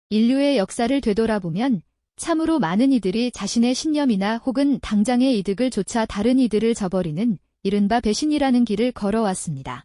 인류의 역사를 되돌아보면 참으로 많은 이들이 자신의 신념이나 혹은 당장의 이득을 좇아 다른 이들을 저버리는 이른바 배신이라는 길을 걸어왔습니다.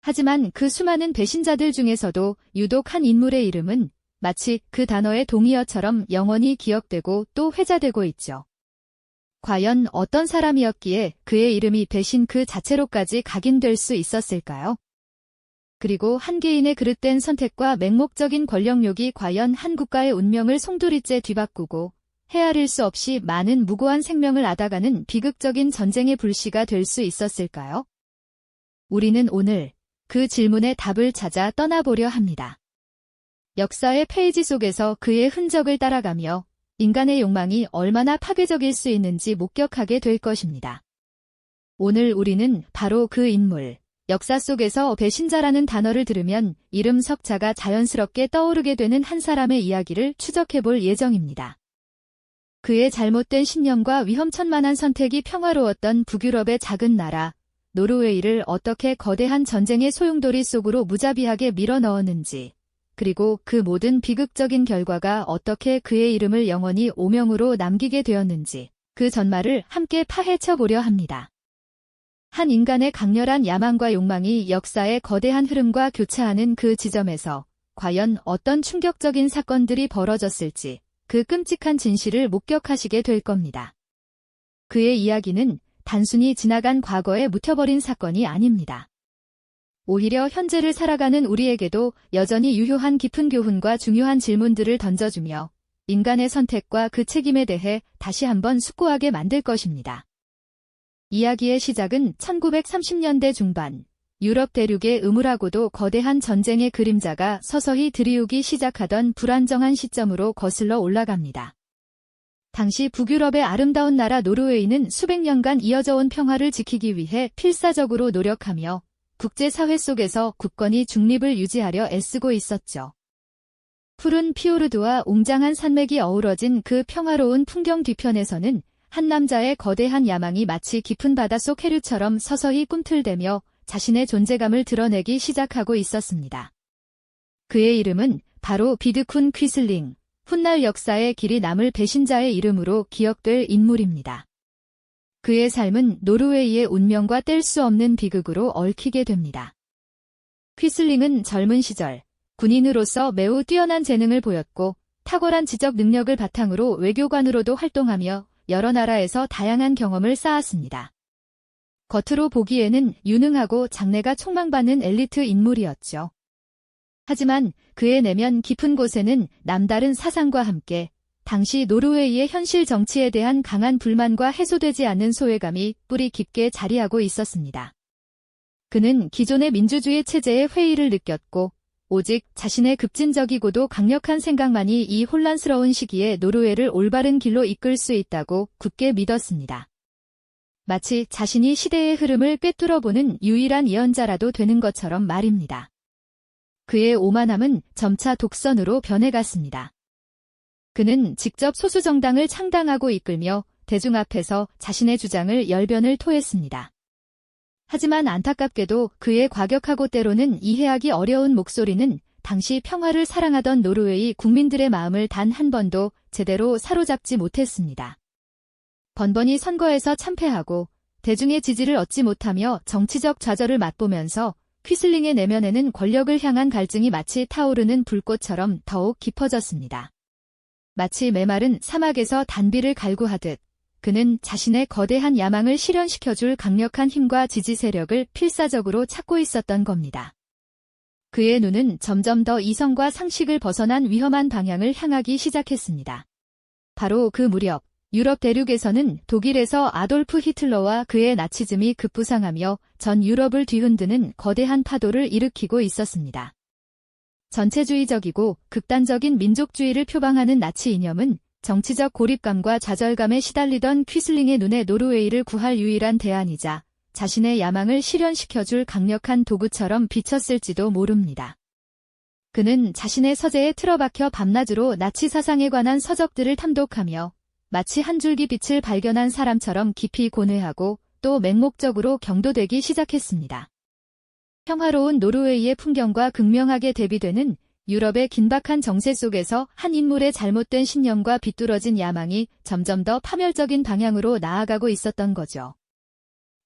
하지만 그 수많은 배신자들 중에서도 유독 한 인물의 이름은 마치 그 단어의 동의어처럼 영원히 기억되고 또 회자되고 있죠. 과연 어떤 사람이었기에 그의 이름이 배신 그 자체로까지 각인될 수 있었을까요? 그리고 한 개인의 그릇된 선택과 맹목적인 권력욕이 과연 한 국가의 운명을 송두리째 뒤바꾸고 헤아릴 수 없이 많은 무고한 생명을 앗아가는 비극적인 전쟁의 불씨가 될 수 있었을까요? 우리는 오늘 그 질문의 답을 찾아 떠나보려 합니다. 역사의 페이지 속에서 그의 흔적을 따라가며 인간의 욕망이 얼마나 파괴적일 수 있는지 목격하게 될 것입니다. 오늘 우리는 바로 그 인물, 역사 속에서 배신자라는 단어를 들으면 이름 석자가 자연스럽게 떠오르게 되는 한 사람의 이야기를 추적해볼 예정입니다. 그의 잘못된 신념과 위험천만한 선택이 평화로웠던 북유럽의 작은 나라, 노르웨이를 어떻게 거대한 전쟁의 소용돌이 속으로 무자비하게 밀어넣었는지, 그리고 그 모든 비극적인 결과가 어떻게 그의 이름을 영원히 오명으로 남기게 되었는지, 그 전말을 함께 파헤쳐 보려 합니다. 한 인간의 강렬한 야망과 욕망이 역사의 거대한 흐름과 교차하는 그 지점에서 과연 어떤 충격적인 사건들이 벌어졌을지 그 끔찍한 진실을 목격하시게 될 겁니다. 그의 이야기는 단순히 지나간 과거에 묻혀버린 사건이 아닙니다. 오히려 현재를 살아가는 우리에게도 여전히 유효한 깊은 교훈과 중요한 질문들을 던져주며 인간의 선택과 그 책임에 대해 다시 한번 숙고하게 만들 것입니다. 이야기의 시작은 1930년대 중반, 유럽 대륙의 음울하고도 거대한 전쟁의 그림자가 서서히 들이우기 시작하던 불안정한 시점으로 거슬러 올라갑니다. 당시 북유럽의 아름다운 나라 노르웨이는 수백 년간 이어져 온 평화를 지키기 위해 필사적으로 노력하며 국제사회 속에서 굳건히 중립을 유지하려 애쓰고 있었죠. 푸른 피오르드와 웅장한 산맥이 어우러진 그 평화로운 풍경 뒤편에서는 한 남자의 거대한 야망이 마치 깊은 바닷속 해류처럼 서서히 꿈틀대며 자신의 존재감을 드러내기 시작하고 있었습니다. 그의 이름은 바로 비드쿤 퀴슬링, 훗날 역사의 길이 남을 배신자의 이름으로 기억될 인물입니다. 그의 삶은 노르웨이의 운명과 뗄 수 없는 비극으로 얽히게 됩니다. 퀴슬링은 젊은 시절 군인으로서 매우 뛰어난 재능을 보였고 탁월한 지적 능력을 바탕으로 외교관으로도 활동하며 여러 나라에서 다양한 경험을 쌓았습니다. 겉으로 보기에는 유능하고 장래가 촉망받는 엘리트 인물이었죠. 하지만 그의 내면 깊은 곳에는 남다른 사상과 함께 당시 노르웨이의 현실 정치에 대한 강한 불만과 해소되지 않는 소외감이 뿌리 깊게 자리하고 있었습니다. 그는 기존의 민주주의 체제의 회의를 느꼈고 오직 자신의 급진적이고도 강력한 생각만이 이 혼란스러운 시기에 노르웨이를 올바른 길로 이끌 수 있다고 굳게 믿었습니다. 마치 자신이 시대의 흐름을 꿰뚫어보는 유일한 예언자라도 되는 것처럼 말입니다. 그의 오만함은 점차 독선으로 변해갔습니다. 그는 직접 소수정당을 창당하고 이끌며 대중 앞에서 자신의 주장을 열변을 토했습니다. 하지만 안타깝게도 그의 과격하고 때로는 이해하기 어려운 목소리는 당시 평화를 사랑하던 노르웨이 국민들의 마음을 단 한 번도 제대로 사로잡지 못했습니다. 번번이 선거에서 참패하고 대중의 지지를 얻지 못하며 정치적 좌절을 맛보면서 퀴슬링의 내면에는 권력을 향한 갈증이 마치 타오르는 불꽃처럼 더욱 깊어졌습니다. 마치 메마른 사막에서 단비를 갈구하듯 그는 자신의 거대한 야망을 실현시켜줄 강력한 힘과 지지 세력을 필사적으로 찾고 있었던 겁니다. 그의 눈은 점점 더 이성과 상식을 벗어난 위험한 방향을 향하기 시작했습니다. 바로 그 무렵 유럽 대륙에서는 독일에서 아돌프 히틀러와 그의 나치즘이 급부상하며 전 유럽을 뒤흔드는 거대한 파도를 일으키고 있었습니다. 전체주의적이고 극단적인 민족주의를 표방하는 나치 이념은 정치적 고립감과 좌절감에 시달리던 퀴슬링의 눈에 노르웨이를 구할 유일한 대안이자 자신의 야망을 실현시켜줄 강력한 도구처럼 비쳤을지도 모릅니다. 그는 자신의 서재에 틀어박혀 밤낮으로 나치 사상에 관한 서적들을 탐독하며 마치 한 줄기 빛을 발견한 사람처럼 깊이 고뇌하고 또 맹목적으로 경도되기 시작했습니다. 평화로운 노르웨이의 풍경과 극명하게 대비되는 유럽의 긴박한 정세 속에서 한 인물의 잘못된 신념과 비뚤어진 야망이 점점 더 파멸적인 방향으로 나아가고 있었던 거죠.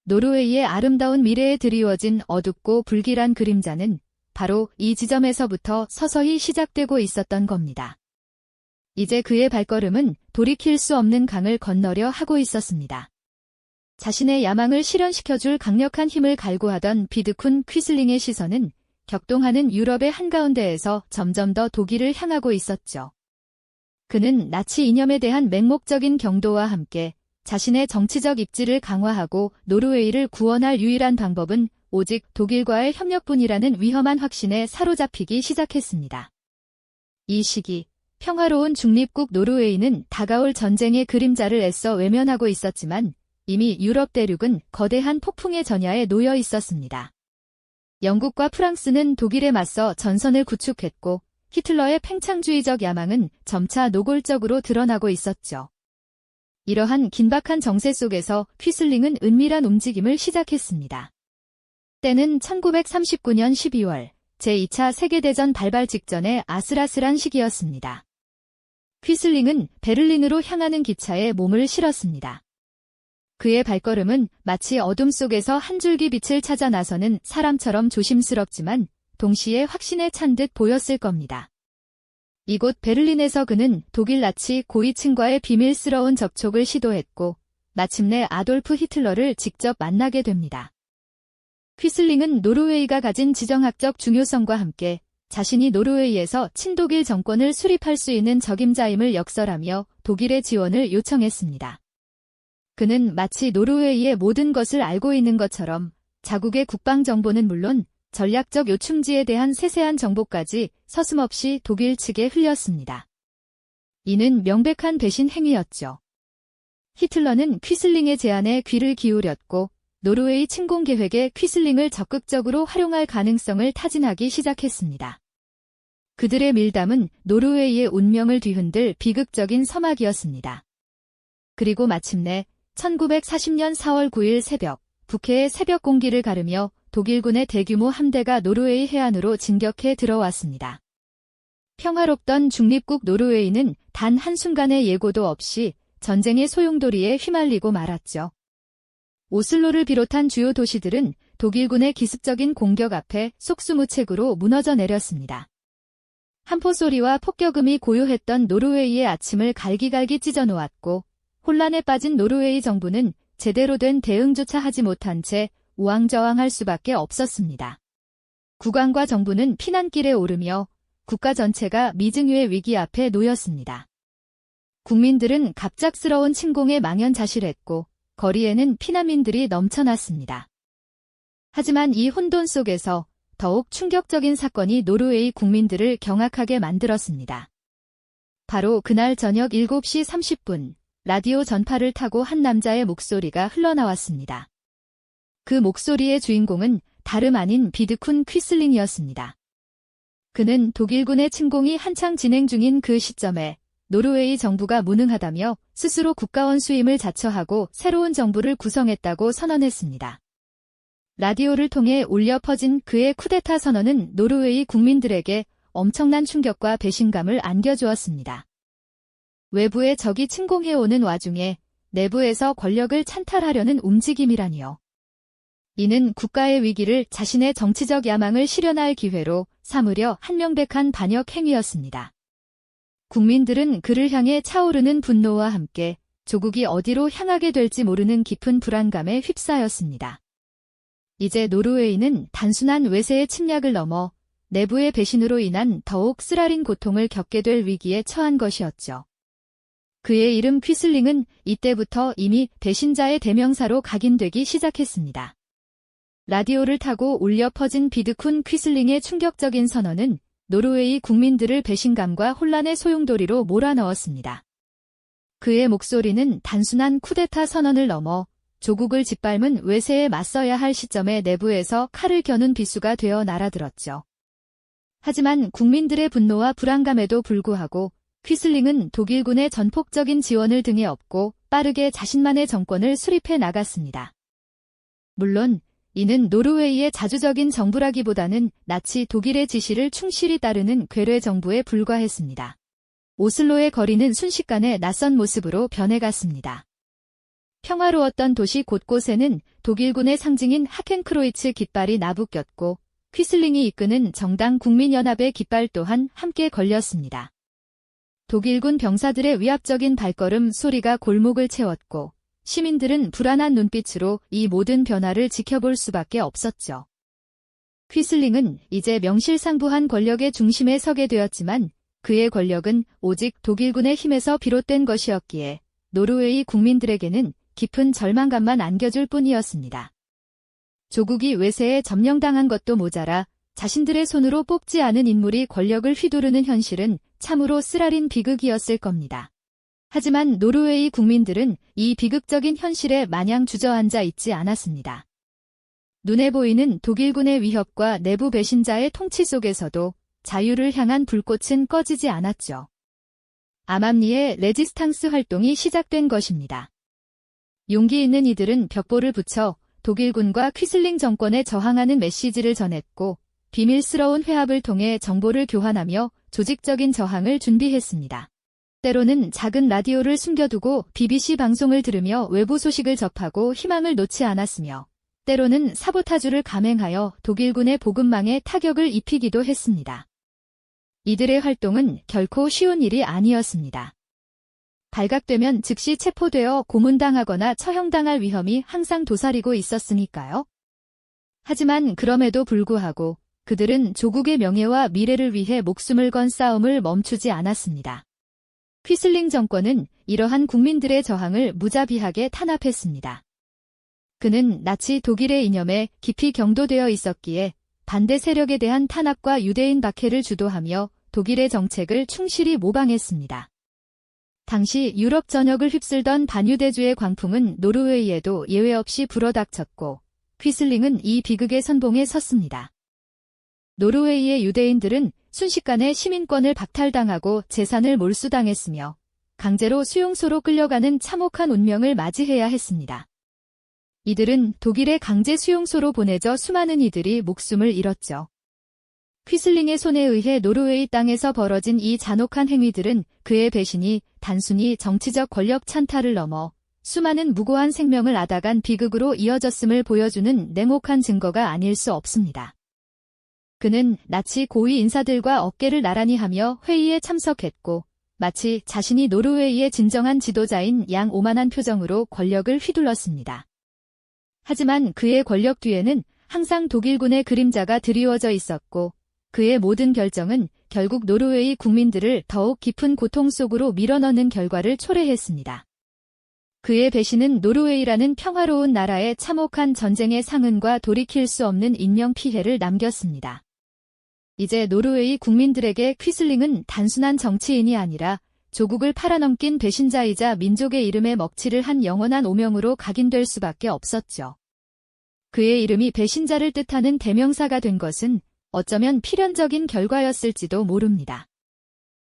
노르웨이의 아름다운 미래에 드리워진 어둡고 불길한 그림자는 바로 이 지점에서부터 서서히 시작되고 있었던 겁니다. 이제 그의 발걸음은 돌이킬 수 없는 강을 건너려 하고 있었습니다. 자신의 야망을 실현시켜줄 강력한 힘을 갈구하던 비드쿤 퀴슬링의 시선은 격동하는 유럽의 한가운데에서 점점 더 독일을 향하고 있었죠. 그는 나치 이념에 대한 맹목적인 경도와 함께 자신의 정치적 입지를 강화하고 노르웨이를 구원할 유일한 방법은 오직 독일과의 협력뿐이라는 위험한 확신에 사로잡히기 시작했습니다. 이 시기, 평화로운 중립국 노르웨이는 다가올 전쟁의 그림자를 애써 외면하고 있었지만 이미 유럽 대륙은 거대한 폭풍의 전야에 놓여 있었습니다. 영국과 프랑스는 독일에 맞서 전선을 구축했고 히틀러의 팽창주의적 야망은 점차 노골적으로 드러나고 있었죠. 이러한 긴박한 정세 속에서 퀴슬링은 은밀한 움직임을 시작했습니다. 때는 1939년 12월 제2차 세계대전 발발 직전의 아슬아슬한 시기였습니다. 퀴슬링은 베를린으로 향하는 기차에 몸을 실었습니다. 그의 발걸음은 마치 어둠 속에서 한 줄기 빛을 찾아 나서는 사람처럼 조심스럽지만 동시에 확신에 찬 듯 보였을 겁니다. 이곳 베를린에서 그는 독일 나치 고위층과의 비밀스러운 접촉을 시도했고 마침내 아돌프 히틀러를 직접 만나게 됩니다. 퀴슬링은 노르웨이가 가진 지정학적 중요성과 함께 자신이 노르웨이에서 친독일 정권을 수립할 수 있는 적임자임을 역설하며 독일의 지원을 요청했습니다. 그는 마치 노르웨이의 모든 것을 알고 있는 것처럼 자국의 국방정보는 물론 전략적 요충지에 대한 세세한 정보까지 서슴없이 독일 측에 흘렸습니다. 이는 명백한 배신 행위였죠. 히틀러는 퀴슬링의 제안에 귀를 기울였고 노르웨이 침공 계획에 퀴슬링을 적극적으로 활용할 가능성을 타진하기 시작했습니다. 그들의 밀담은 노르웨이의 운명을 뒤흔들 비극적인 서막이었습니다. 그리고 마침내 1940년 4월 9일 새벽, 북해의 새벽 공기를 가르며 독일군의 대규모 함대가 노르웨이 해안으로 진격해 들어왔습니다. 평화롭던 중립국 노르웨이는 단 한순간의 예고도 없이 전쟁의 소용돌이에 휘말리고 말았죠. 오슬로를 비롯한 주요 도시들은 독일군의 기습적인 공격 앞에 속수무책으로 무너져 내렸습니다. 함포 소리와 폭격음이 고요했던 노르웨이의 아침을 갈기갈기 찢어놓았고 혼란에 빠진 노르웨이 정부는 제대로 된 대응조차 하지 못한 채 우왕좌왕할 수밖에 없었습니다. 국왕과 정부는 피난길에 오르며 국가 전체가 미증유의 위기 앞에 놓였습니다. 국민들은 갑작스러운 침공에 망연자실했고 거리에는 피난민들이 넘쳐났습니다. 하지만 이 혼돈 속에서 더욱 충격적인 사건이 노르웨이 국민들을 경악하게 만들었습니다. 바로 그날 저녁 7시 30분 라디오 전파를 타고 한 남자의 목소리가 흘러나왔습니다. 그 목소리의 주인공은 다름 아닌 비드쿤 퀴슬링이었습니다. 그는 독일군의 침공이 한창 진행 중인 그 시점에 노르웨이 정부가 무능하다며 스스로 국가원 수임을 자처하고 새로운 정부를 구성했다고 선언했습니다. 라디오를 통해 울려 퍼진 그의 쿠데타 선언은 노르웨이 국민들에게 엄청난 충격과 배신감을 안겨주었습니다. 외부의 적이 침공해오는 와중에 내부에서 권력을 찬탈하려는 움직임이라니요. 이는 국가의 위기를 자신의 정치적 야망을 실현할 기회로 삼으려 한명백한 반역 행위였습니다. 국민들은 그를 향해 차오르는 분노와 함께 조국이 어디로 향하게 될지 모르는 깊은 불안감에 휩싸였습니다. 이제 노르웨이는 단순한 외세의 침략을 넘어 내부의 배신으로 인한 더욱 쓰라린 고통을 겪게 될 위기에 처한 것이었죠. 그의 이름 퀴슬링은 이때부터 이미 배신자의 대명사로 각인되기 시작했습니다. 라디오를 타고 울려 퍼진 비드쿤 퀴슬링의 충격적인 선언은 노르웨이 국민들을 배신감과 혼란의 소용돌이로 몰아넣었습니다. 그의 목소리는 단순한 쿠데타 선언을 넘어 조국을 짓밟은 외세에 맞서야 할 시점에 내부에서 칼을 겨눈 비수가 되어 날아들었죠. 하지만 국민들의 분노와 불안감에도 불구하고 퀴슬링은 독일군의 전폭적인 지원을 등에 업고 빠르게 자신만의 정권을 수립해 나갔습니다. 물론 이는 노르웨이의 자주적인 정부라기보다는 나치 독일의 지시를 충실히 따르는 괴뢰 정부에 불과했습니다. 오슬로의 거리는 순식간에 낯선 모습으로 변해갔습니다. 평화로웠던 도시 곳곳에는 독일군의 상징인 하켄크로이츠 깃발이 나부꼈고 퀴슬링이 이끄는 정당 국민연합의 깃발 또한 함께 걸렸습니다. 독일군 병사들의 위압적인 발걸음 소리가 골목을 채웠고 시민들은 불안한 눈빛으로 이 모든 변화를 지켜볼 수밖에 없었죠. 퀴슬링은 이제 명실상부한 권력의 중심에 서게 되었지만 그의 권력은 오직 독일군의 힘에서 비롯된 것이었기에 노르웨이 국민들에게는 깊은 절망감만 안겨줄 뿐이었습니다. 조국이 외세에 점령당한 것도 모자라 자신들의 손으로 뽑지 않은 인물이 권력을 휘두르는 현실은 참으로 쓰라린 비극이었을 겁니다. 하지만 노르웨이 국민들은 이 비극적인 현실에 마냥 주저앉아 있지 않았습니다. 눈에 보이는 독일군의 위협과 내부 배신자의 통치 속에서도 자유를 향한 불꽃은 꺼지지 않았죠. 암암리에 레지스탕스 활동이 시작된 것입니다. 용기 있는 이들은 벽보를 붙여 독일군과 퀴슬링 정권에 저항하는 메시지를 전했고 비밀스러운 회합을 통해 정보를 교환하며 조직적인 저항을 준비했습니다. 때로는 작은 라디오를 숨겨두고 BBC 방송을 들으며 외부 소식을 접하고 희망을 놓지 않았으며 때로는 사보타주를 감행하여 독일군의 보급망에 타격을 입히기도 했습니다. 이들의 활동은 결코 쉬운 일이 아니었습니다. 발각되면 즉시 체포되어 고문당하거나 처형당할 위험이 항상 도사리고 있었으니까요. 하지만 그럼에도 불구하고 그들은 조국의 명예와 미래를 위해 목숨을 건 싸움을 멈추지 않았습니다. 퀴슬링 정권은 이러한 국민들의 저항을 무자비하게 탄압했습니다. 그는 나치 독일의 이념에 깊이 경도되어 있었기에 반대 세력에 대한 탄압과 유대인 박해를 주도하며 독일의 정책을 충실히 모방했습니다. 당시 유럽 전역을 휩쓸던 반유대주의 광풍은 노르웨이에도 예외 없이 불어닥쳤고 퀴슬링은 이 비극의 선봉에 섰습니다. 노르웨이의 유대인들은 순식간에 시민권을 박탈당하고 재산을 몰수당했으며 강제로 수용소로 끌려가는 참혹한 운명을 맞이해야 했습니다. 이들은 독일의 강제 수용소로 보내져 수많은 이들이 목숨을 잃었죠. 퀴슬링의 손에 의해 노르웨이 땅에서 벌어진 이 잔혹한 행위들은 그의 배신이 단순히 정치적 권력 찬탈을 넘어 수많은 무고한 생명을 앗아간 비극으로 이어졌음을 보여주는 냉혹한 증거가 아닐 수 없습니다. 그는 나치 고위 인사들과 어깨를 나란히 하며 회의에 참석했고 마치 자신이 노르웨이의 진정한 지도자인 양 오만한 표정으로 권력을 휘둘렀습니다. 하지만 그의 권력 뒤에는 항상 독일군의 그림자가 드리워져 있었고 그의 모든 결정은 결국 노르웨이 국민들을 더욱 깊은 고통 속으로 밀어넣는 결과를 초래했습니다. 그의 배신은 노르웨이라는 평화로운 나라의 참혹한 전쟁의 상흔과 돌이킬 수 없는 인명피해를 남겼습니다. 이제 노르웨이 국민들에게 퀴슬링은 단순한 정치인이 아니라 조국을 팔아넘긴 배신자이자 민족의 이름에 먹칠을 한 영원한 오명으로 각인될 수밖에 없었죠. 그의 이름이 배신자를 뜻하는 대명사가 된 것은 어쩌면 필연적인 결과였을지도 모릅니다.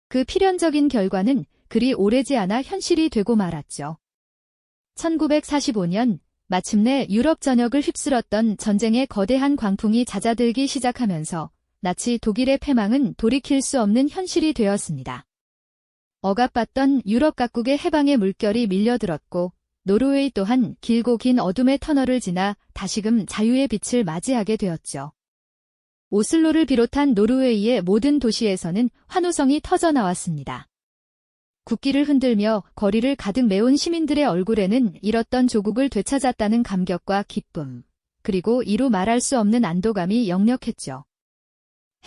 그 필연적인 결과는 그리 오래지 않아 현실이 되고 말았죠. 1945년 마침내 유럽 전역을 휩쓸었던 전쟁의 거대한 광풍이 잦아들기 시작하면서 나치 독일의 패망은 돌이킬 수 없는 현실이 되었습니다. 억압받던 유럽 각국의 해방의 물결이 밀려들었고 노르웨이 또한 길고 긴 어둠의 터널을 지나 다시금 자유의 빛을 맞이하게 되었죠. 오슬로를 비롯한 노르웨이의 모든 도시에서는 환호성이 터져나왔습니다. 국기를 흔들며 거리를 가득 메운 시민들의 얼굴에는 잃었던 조국을 되찾았다는 감격과 기쁨, 그리고 이루 말할 수 없는 안도감이 역력했죠.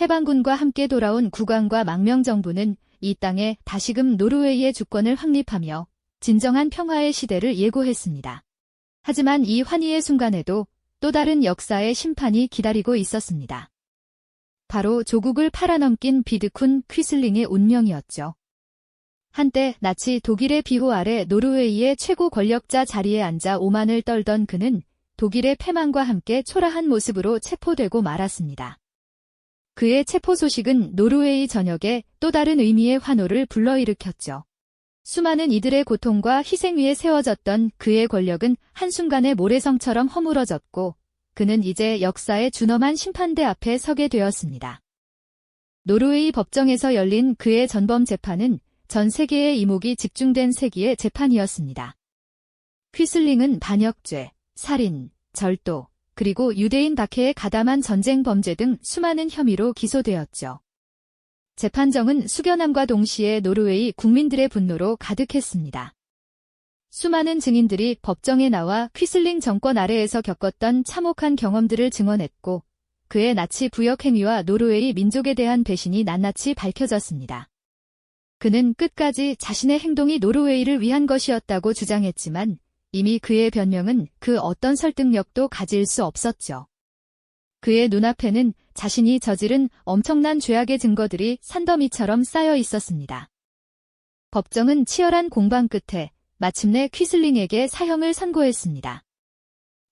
해방군과 함께 돌아온 국왕과 망명정부는 이 땅에 다시금 노르웨이의 주권을 확립하며 진정한 평화의 시대를 예고했습니다. 하지만 이 환희의 순간에도 또 다른 역사의 심판이 기다리고 있었습니다. 바로 조국을 팔아넘긴 비드쿤 퀴슬링의 운명이었죠. 한때 나치 독일의 비호 아래 노르웨이의 최고 권력자 자리에 앉아 오만을 떨던 그는 독일의 패망과 함께 초라한 모습으로 체포되고 말았습니다. 그의 체포 소식은 노르웨이 전역에 또 다른 의미의 환호를 불러일으켰죠. 수많은 이들의 고통과 희생 위에 세워졌던 그의 권력은 한순간에 모래성처럼 허물어졌고 그는 이제 역사의 준엄한 심판대 앞에 서게 되었습니다. 노르웨이 법정에서 열린 그의 전범 재판은 전 세계의 이목이 집중된 세기의 재판이었습니다. 퀴슬링은 반역죄, 살인, 절도, 그리고 유대인 박해에 가담한 전쟁 범죄 등 수많은 혐의로 기소되었죠. 재판정은 숙연함과 동시에 노르웨이 국민들의 분노로 가득했습니다. 수많은 증인들이 법정에 나와 퀴슬링 정권 아래에서 겪었던 참혹한 경험들을 증언했고, 그의 나치 부역 행위와 노르웨이 민족에 대한 배신이 낱낱이 밝혀졌습니다. 그는 끝까지 자신의 행동이 노르웨이를 위한 것이었다고 주장했지만 이미 그의 변명은 그 어떤 설득력도 가질 수 없었죠. 그의 눈앞에는 자신이 저지른 엄청난 죄악의 증거들이 산더미처럼 쌓여 있었습니다. 법정은 치열한 공방 끝에 마침내 퀴슬링에게 사형을 선고했습니다.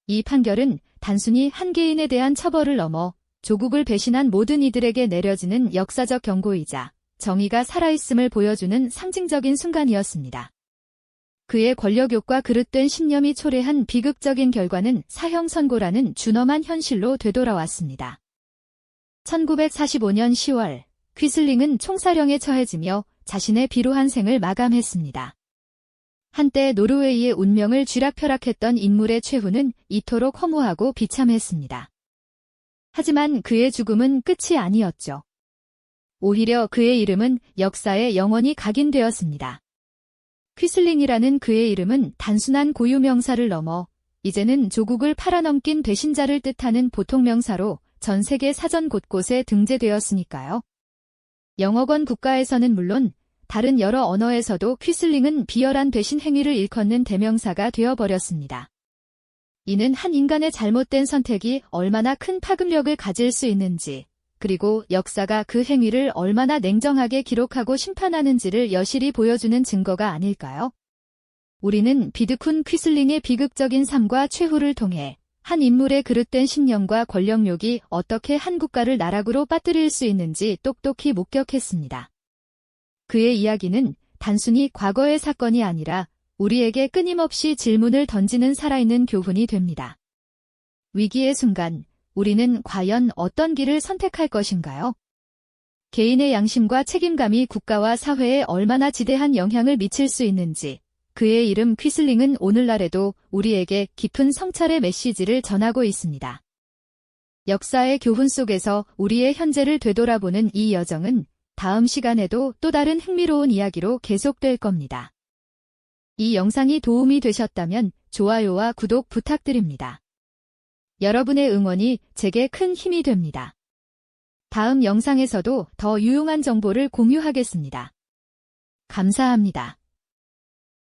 이 판결은 단순히 한 개인에 대한 처벌을 넘어 조국을 배신한 모든 이들에게 내려지는 역사적 경고이자 정의가 살아있음을 보여주는 상징적인 순간이었습니다. 그의 권력욕과 그릇된 신념이 초래한 비극적인 결과는 사형 선고라는 준엄한 현실로 되돌아왔습니다. 1945년 10월, 퀴슬링은 총사령에 처해지며 자신의 비루한 생을 마감했습니다. 한때 노르웨이의 운명을 쥐락펴락했던 인물의 최후는 이토록 허무하고 비참했습니다. 하지만 그의 죽음은 끝이 아니었죠. 오히려 그의 이름은 역사에 영원히 각인되었습니다. 퀴슬링이라는 그의 이름은 단순한 고유명사를 넘어 이제는 조국을 팔아넘긴 배신자를 뜻하는 보통명사로 전 세계 사전 곳곳에 등재되었으니까요. 영어권 국가에서는 물론 다른 여러 언어에서도 퀴슬링은 비열한 배신 행위를 일컫는 대명사가 되어버렸습니다. 이는 한 인간의 잘못된 선택이 얼마나 큰 파급력을 가질 수 있는지, 그리고 역사가 그 행위를 얼마나 냉정하게 기록하고 심판하는지를 여실히 보여주는 증거가 아닐까요? 우리는 비드쿤 퀴슬링의 비극적인 삶과 최후를 통해 한 인물의 그릇된 신념과 권력욕이 어떻게 한 국가를 나락으로 빠뜨릴 수 있는지 똑똑히 목격했습니다. 그의 이야기는 단순히 과거의 사건이 아니라 우리에게 끊임없이 질문을 던지는 살아있는 교훈이 됩니다. 위기의 순간, 우리는 과연 어떤 길을 선택할 것인가요? 개인의 양심과 책임감이 국가와 사회에 얼마나 지대한 영향을 미칠 수 있는지, 그의 이름 퀴슬링은 오늘날에도 우리에게 깊은 성찰의 메시지를 전하고 있습니다. 역사의 교훈 속에서 우리의 현재를 되돌아보는 이 여정은 다음 시간에도 또 다른 흥미로운 이야기로 계속될 겁니다. 이 영상이 도움이 되셨다면 좋아요와 구독 부탁드립니다. 여러분의 응원이 제게 큰 힘이 됩니다. 다음 영상에서도 더 유용한 정보를 공유하겠습니다. 감사합니다.